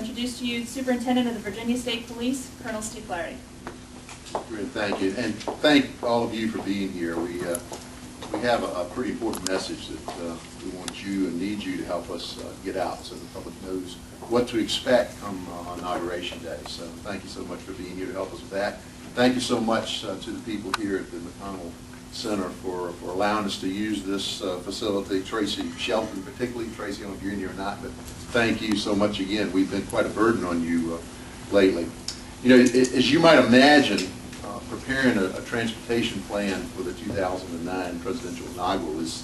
introduce to you the Superintendent of the Virginia State Police, Colonel Steve Flaherty. Great, thank you, and thank all of you for being here. We have a pretty important message that we want you and need you to help us get out so the public knows what to expect come Inauguration Day. So thank you so much for being here to help us with that. Thank you so much to the people here at the McConnell Center for allowing us to use this facility. Tracy Shelton particularly. Tracy, I don't know if you're in here or not, but thank you so much again. We've been quite a burden on you lately. You know, as you might imagine, preparing a transportation plan for the 2009 presidential inaugural is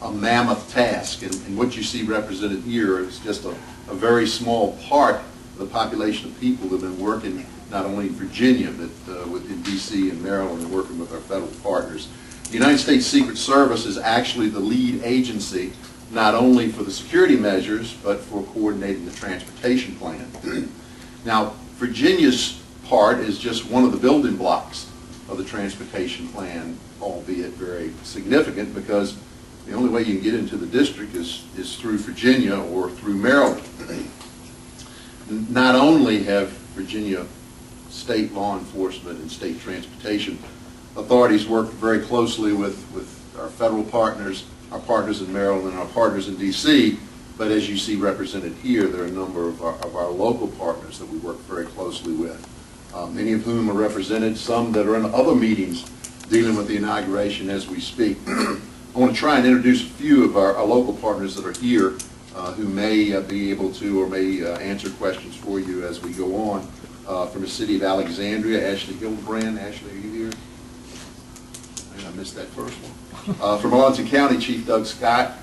a mammoth task, and what you see represented here is just a very small part of the population of people that have been working not only in Virginia but within D.C. and Maryland and working with our federal partners. The United States Secret Service is actually the lead agency not only for the security measures but for coordinating the transportation plan. Now, Virginia's part is just one of the building blocks of the transportation plan, albeit very significant because the only way you can get into the district is through Virginia or through Maryland. Not only have Virginia state law enforcement and state transportation authorities worked very closely with our federal partners, our partners in Maryland, and our partners in D.C., but as you see represented here, there are a number of our local partners that we work very closely with. Many of whom are represented, some that are in other meetings dealing with the inauguration as we speak. I want to try and introduce a few of our local partners that are here who may be able to or may answer questions for you as we go on. From the city of Alexandria, Ashley Hildebrand. Ashley, are you here? I missed that first one. From Arlington County, Chief Doug Scott,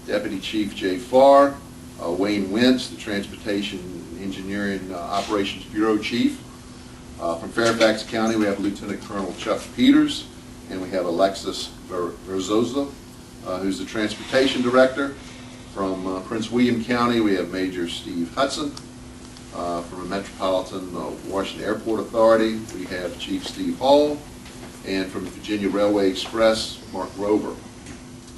Deputy Chief Jay Farr, Wayne Wentz, the Transportation Engineering Operations Bureau Chief. From Fairfax County, we have Lieutenant Colonel Chuck Peters, and we have Alexis Verzosa, who's the Transportation Director. From Prince William County, we have Major Steve Hudson. From the Metropolitan Washington Airport Authority, we have Chief Steve Hall. And from the Virginia Railway Express, Mark Rover.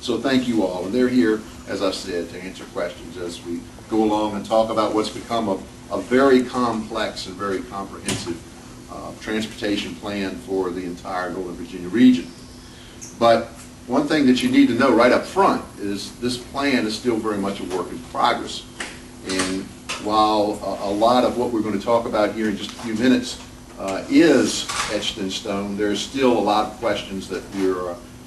So thank you all, and they're here, as I said, to answer questions as we go along and talk about what's become a very complex and very comprehensive transportation plan for the entire Northern Virginia region. But one thing that you need to know right up front is this plan is still very much a work in progress. And while a lot of what we're going to talk about here in just a few minutes is etched in stone, there's still a lot of questions that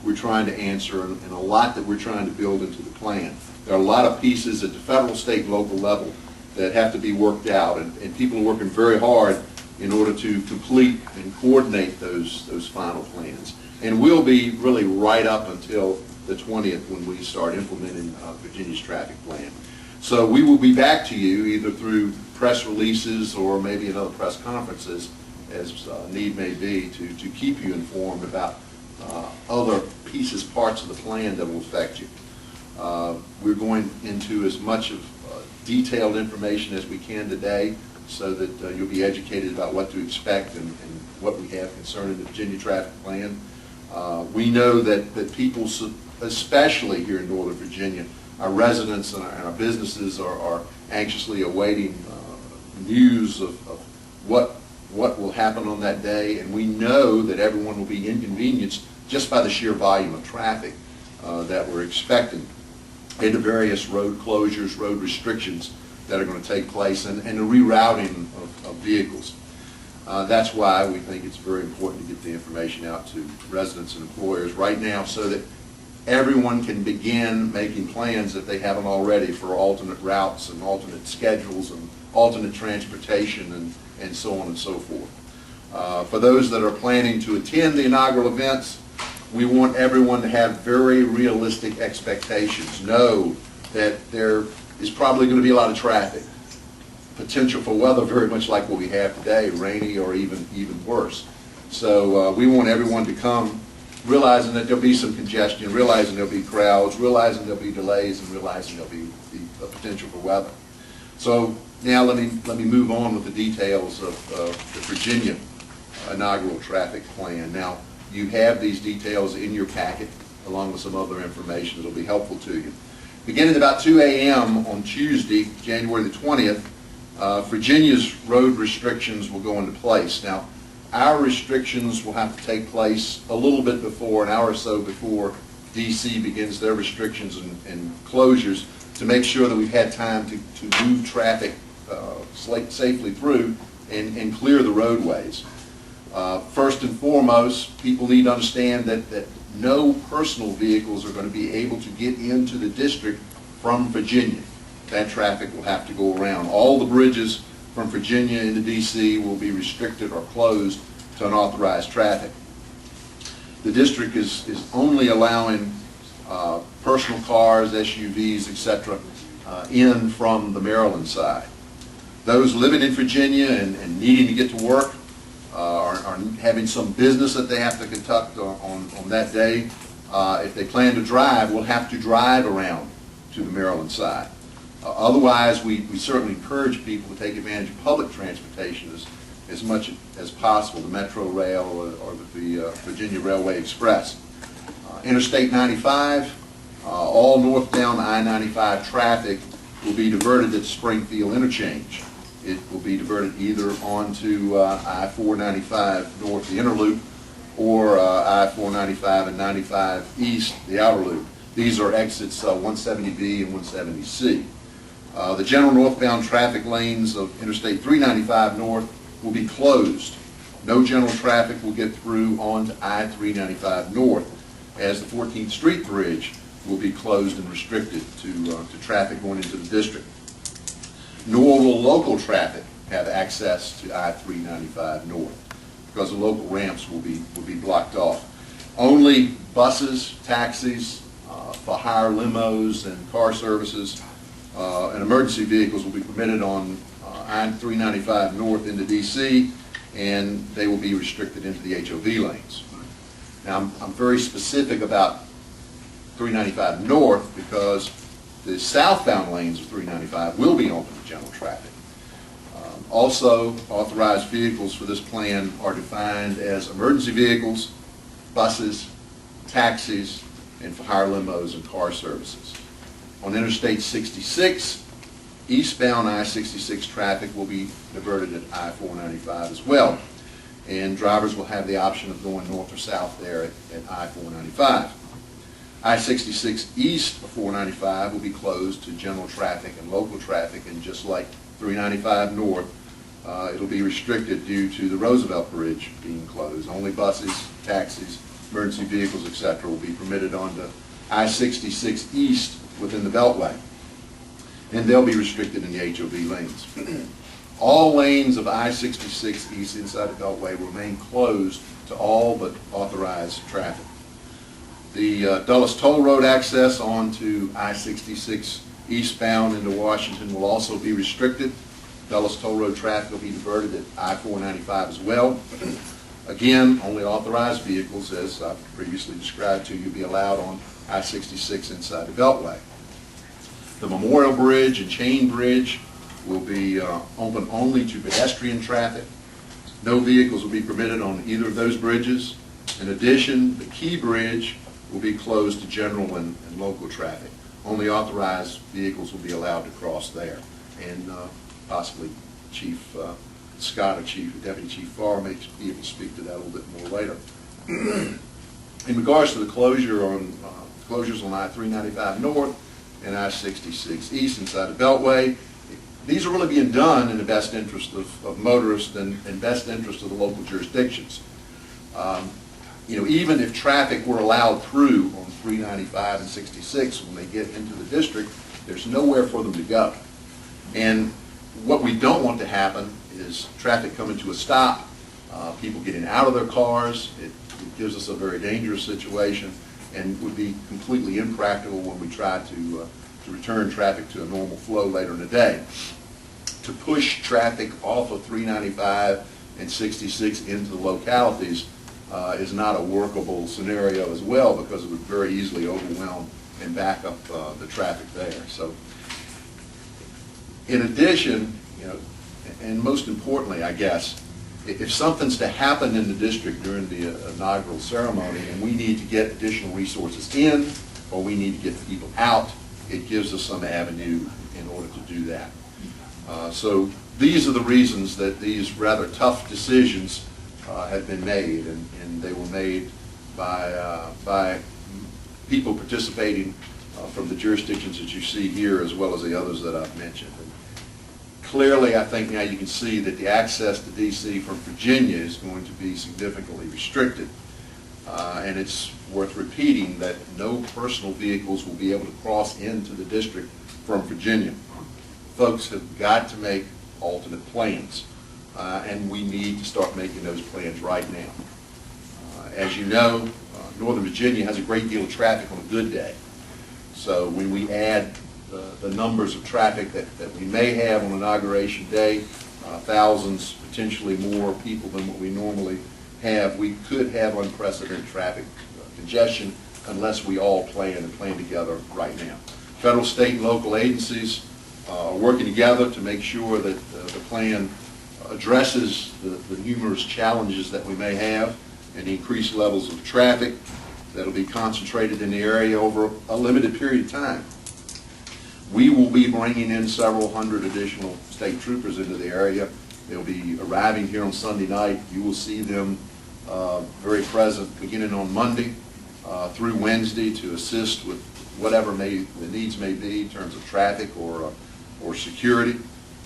we're trying to answer and a lot that we're trying to build into the plan. There are a lot of pieces at the federal, state, and local level that have to be worked out, and people are working very hard in order to complete and coordinate those final plans. And we'll be really right up until the 20th when we start implementing Virginia's traffic plan. So we will be back to you either through press releases or maybe in other press conferences as need may be to keep you informed about other pieces, parts of the plan that will affect you. We're going into as much of detailed information as we can today so that you'll be educated about what to expect and what we have concerning the Virginia traffic plan. We know that people, especially here in Northern Virginia, our residents and our businesses are anxiously awaiting news of what will happen on that day, and we know that everyone will be inconvenienced just by the sheer volume of traffic that we're expecting, and the various road closures, road restrictions that are going to take place, and the rerouting of vehicles. That's why we think it's very important to get the information out to residents and employers right now so that everyone can begin making plans if they haven't already for alternate routes and alternate schedules and alternate transportation and so on and so forth. For those that are planning to attend the inaugural events, we want everyone to have very realistic expectations. Know that there is probably going to be a lot of traffic. Potential for weather very much like what we have today, rainy or even worse. So we want everyone to come realizing that there'll be some congestion, realizing there'll be crowds, realizing there'll be delays, and realizing there'll be the potential for weather. So now let me move on with the details of the Virginia inaugural traffic plan. Now you have these details in your packet along with some other information that will be helpful to you. Beginning about 2 a.m. on Tuesday, January the 20th, Virginia's road restrictions will go into place. Now, our restrictions will have to take place a little bit before, an hour or so before DC begins their restrictions and closures, to make sure that we've had time to move traffic safely through and clear the roadways. First and foremost, people need to understand that no personal vehicles are going to be able to get into the district from Virginia. That traffic will have to go around. All the bridges from Virginia into DC will be restricted or closed to unauthorized traffic. The district is only allowing personal cars, SUVs, etc. In from the Maryland side. Those living in Virginia and needing to get to work are having some business that they have to conduct on that day. If they plan to drive, will have to drive around to the Maryland side. Otherwise, we certainly encourage people to take advantage of public transportation as much as possible, the Metro Rail or the Virginia Railway Express. Interstate 95, all northbound I-95 traffic will be diverted at Springfield Interchange. It will be diverted either onto I-495 north, the inner loop, or I-495 and 95 east, the outer loop. These are exits 170B and 170C. The general northbound traffic lanes of Interstate 395 north will be closed. No general traffic will get through onto I-395 north, as the 14th Street Bridge will be closed and restricted to traffic going into the district. Nor will local traffic have access to I-395 north, because the local ramps will be blocked off. Only buses, taxis, for hire limos and car services and emergency vehicles will be permitted on I-395 north into DC, and they will be restricted into the HOV lanes. Now, I'm very specific about 395 north because the southbound lanes of 395 will be open to general traffic. Also, authorized vehicles for this plan are defined as emergency vehicles, buses, taxis, and for hire limos and car services. On Interstate 66, eastbound I-66 traffic will be diverted at I-495 as well, and drivers will have the option of going north or south there at I-495. I-66 east of 495 will be closed to general traffic and local traffic, and just like 395 north, it'll be restricted due to the Roosevelt Bridge being closed. Only buses, taxis, emergency vehicles, etc. will be permitted onto I-66 east within the Beltway, and they'll be restricted in the HOV lanes. All lanes of I-66 east inside the Beltway will remain closed to all but authorized traffic. The Dulles Toll Road access onto I-66 eastbound into Washington will also be restricted. Dulles Toll Road traffic will be diverted at I-495 as well. Again, only authorized vehicles, as I've previously described to you, will be allowed on I-66 inside the Beltway. The Memorial Bridge and Chain Bridge will be open only to pedestrian traffic. No vehicles will be permitted on either of those bridges. In addition, the Key Bridge will be closed to general and local traffic. Only authorized vehicles will be allowed to cross there. And possibly Chief Scott or Deputy Chief Farr may be able to speak to that a little bit more later. In regards to the closures on I-395 north and I-66 east inside the Beltway, these are really being done in the best interest of motorists and best interest of the local jurisdictions. Even if traffic were allowed through on 395 and 66 when they get into the district, there's nowhere for them to go. And what we don't want to happen is traffic coming to a stop, people getting out of their cars. It gives us a very dangerous situation and would be completely impractical when we try to return traffic to a normal flow later in the day. To push traffic off of 395 and 66 into the localities is not a workable scenario as well, because it would very easily overwhelm and back up the traffic there. So, in addition, and most importantly, I guess, if something's to happen in the district during the inaugural ceremony and we need to get additional resources in, or we need to get people out, it gives us some avenue in order to do that. So these are the reasons that these rather tough decisions have been made, and they were made by people participating from the jurisdictions that you see here, as well as the others that I've mentioned. And clearly, I think now you can see that the access to D.C. from Virginia is going to be significantly restricted. And it's worth repeating that no personal vehicles will be able to cross into the district from Virginia. Folks have got to make alternate plans, and we need to start making those plans right now. As you know, Northern Virginia has a great deal of traffic on a good day. So when we add the numbers of traffic that we may have on Inauguration Day, thousands, potentially more people than what we normally have, we could have unprecedented traffic congestion unless we all plan together right now. Federal, state, and local agencies are working together to make sure that the plan addresses the numerous challenges that we may have and the increased levels of traffic that will be concentrated in the area over a limited period of time. We will be bringing in several hundred additional state troopers into the area. They'll be arriving here on Sunday night. You will see them very present beginning on Monday through Wednesday to assist with whatever the needs may be in terms of traffic or security.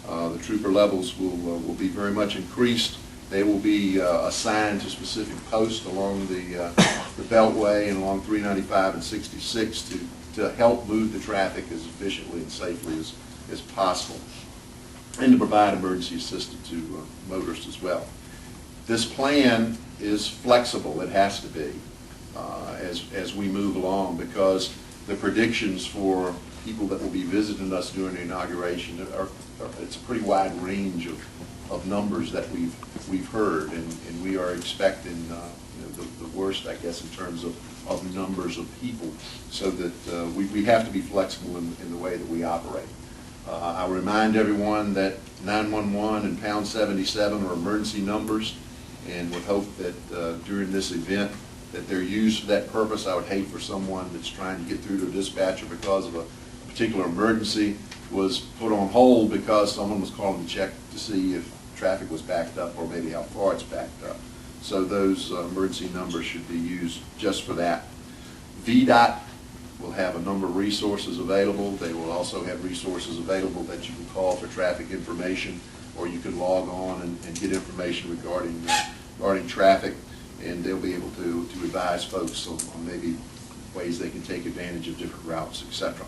The trooper levels will be very much increased. They will be assigned to specific posts along the Beltway and along 395 and 66 to help move the traffic as efficiently and safely as possible, and to provide emergency assistance to motorists as well. This plan is flexible. It has to be as we move along, because the predictions for people that will be visiting us during the inauguration it's a pretty wide range of numbers that we've heard, and we are expecting the worst, I guess, in terms of numbers of people, so that we have to be flexible in the way that we operate. I remind everyone that 911 and pound 77 are emergency numbers, and would hope that during this event that they're used for that purpose. I would hate for someone that's trying to get through to a dispatcher because of a particular emergency was put on hold because someone was calling to check to see if traffic was backed up or maybe how far it's backed up. So those emergency numbers should be used just for that. VDOT will have a number of resources available. They will also have resources available that you can call for traffic information, or you can log on and get information regarding traffic, and they'll be able to advise folks on maybe ways they can take advantage of different routes, etc.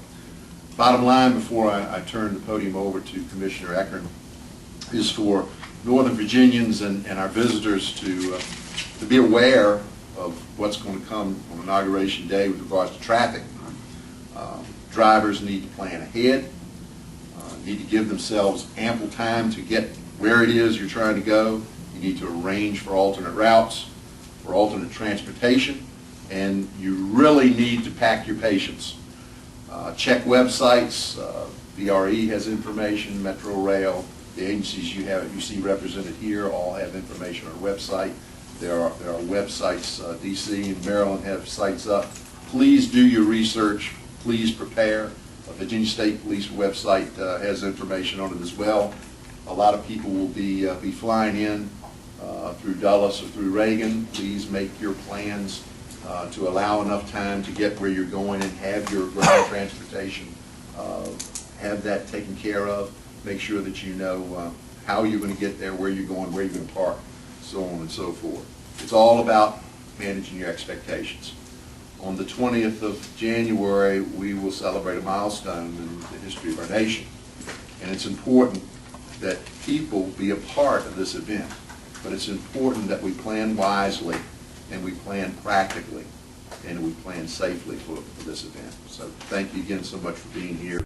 Bottom line, before I turn the podium over to Commissioner Eckern, is for Northern Virginians and our visitors to be aware of what's going to come on Inauguration Day with regards to traffic. Drivers need to plan ahead, need to give themselves ample time to get where it is you're trying to go. You need to arrange for alternate routes, for alternate transportation, and you really need to pack your patience. Check websites. VRE has information, Metro Rail, the agencies you see represented here all have information on our website. There are websites, DC and Maryland have sites up. Please do your research. Please prepare. Virginia State Police website has information on it as well. A lot of people will be flying in through Dulles or through Reagan. Please make your plans to allow enough time to get where you're going and have your ground transportation, have that taken care of. Make sure that you know how you're going to get there, where you're going, where you're going to park, so on and so forth. It's all about managing your expectations. On the 20th of January, we will celebrate a milestone in the history of our nation. And it's important that people be a part of this event. But it's important that we plan wisely, and we plan practically, and we plan safely for this event. So thank you again so much for being here.